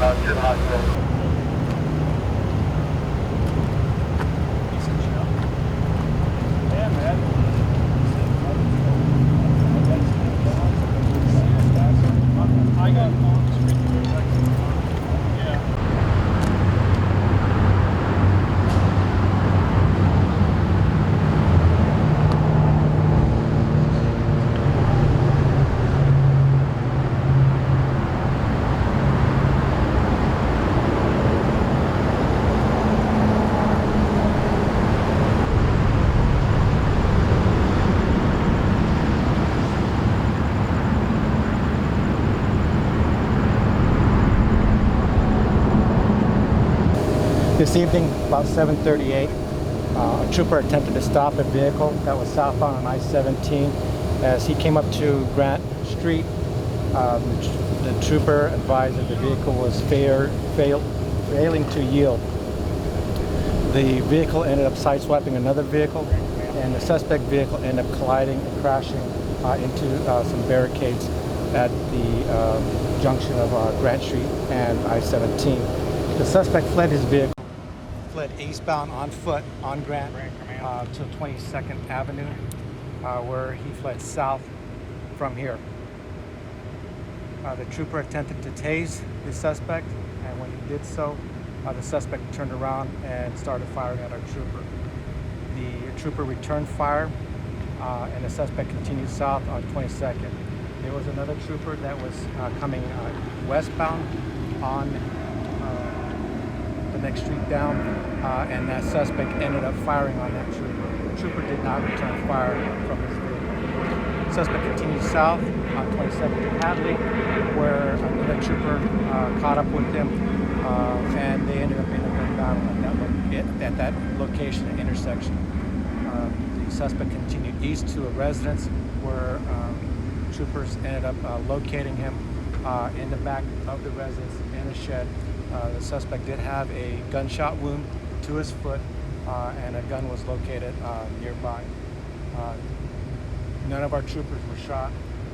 to the hospital. This evening, about 7:38, a trooper attempted to stop a vehicle that was southbound on I-17. As he came up to Grant Street, the trooper advised that the vehicle was failing to yield. The vehicle ended up sideswiping another vehicle, and the suspect vehicle ended up colliding and crashing into some barricades at the junction of Grant Street and I-17. The suspect fled his vehicle. Fled eastbound on foot on Grant to 22nd Avenue, where he fled south from here. The trooper attempted to tase the suspect, and when he did so, the suspect turned around and started firing at our trooper. The trooper returned fire, and the suspect continued south on 22nd. There was another trooper that was coming westbound on the next street down, and that suspect ended up firing on that trooper. The trooper did not return fire from his vehicle. The suspect continued south on 22nd to Hadley, where another trooper caught up with him, and they ended up in a gun battle at that location and intersection. The suspect continued east to a residence where troopers ended up locating him in the back of the residence in a shed. The suspect did have a gunshot wound to his foot, and a gun was located nearby. None of our troopers were shot.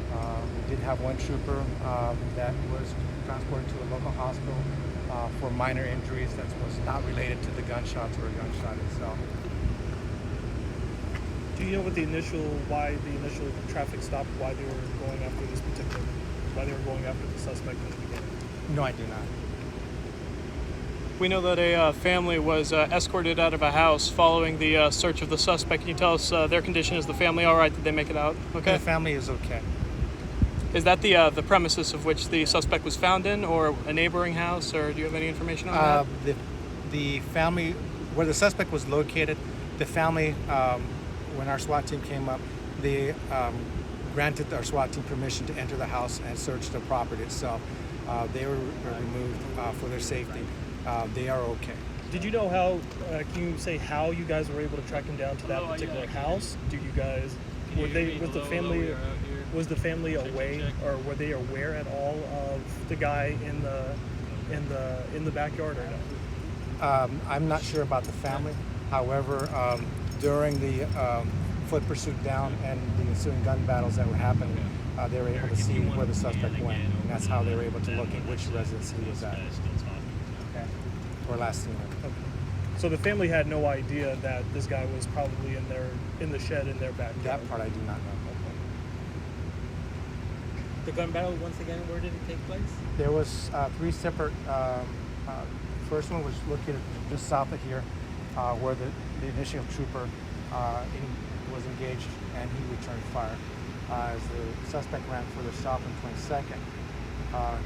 We did have one trooper that was transported to a local hospital for minor injuries that was not related to the gunshots or a gunshot itself. Do you know what why the initial traffic stop, why they were going after the suspect in the beginning? No, I do not. We know that a family was escorted out of a house following the search of the suspect. Can you tell us their condition? Is the family all right? Did they make it out? Okay. The family is okay. Is that the premises of which the suspect was found in, or a neighboring house, or do you have any information on that? The family, where the suspect was located, the family, when our SWAT team came up, they granted our SWAT team permission to enter the house and search the property itself. They were removed for their safety. They are okay. Did you know how, can you say how you guys were able to track him down to that particular house? Do you guys, was the family aware, or were they aware at all of the guy in the backyard or no? I'm not sure about the family. However, during the foot pursuit down and the ensuing gun battles that were happening, they were able to see where the suspect went, and that's how they were able to locate which residence he was at. Or last seen him. Okay. So the family had no idea that this guy was probably in the shed in their backyard. That part I do not know. The gun battle, once again, where did it take place? There was three separate. First one was located just south of here, where the initial trooper was engaged, and he returned fire. As the suspect ran further south on 22nd,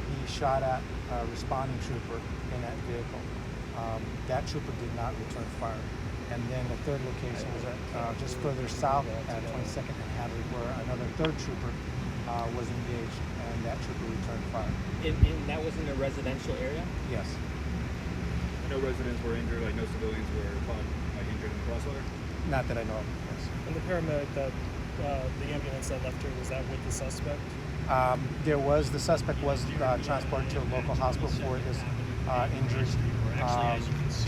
he shot at a responding trooper in that vehicle. That trooper did not return fire. And then the third location was at just further south at 22nd and Hadley, where another third trooper was engaged, and that trooper returned fire. And that was in a residential area? Yes. No residents were injured, like no civilians were found injured in the crossfire? Not that I know of, yes. And the paramedic that, the ambulance that left her, was that with the suspect? The suspect was transported to a local hospital for his injuries,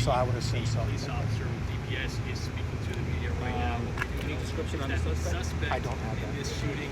so I would assume so. Police officer with DPS is speaking to the media right now. Any description on the suspect? I don't have that. In this shooting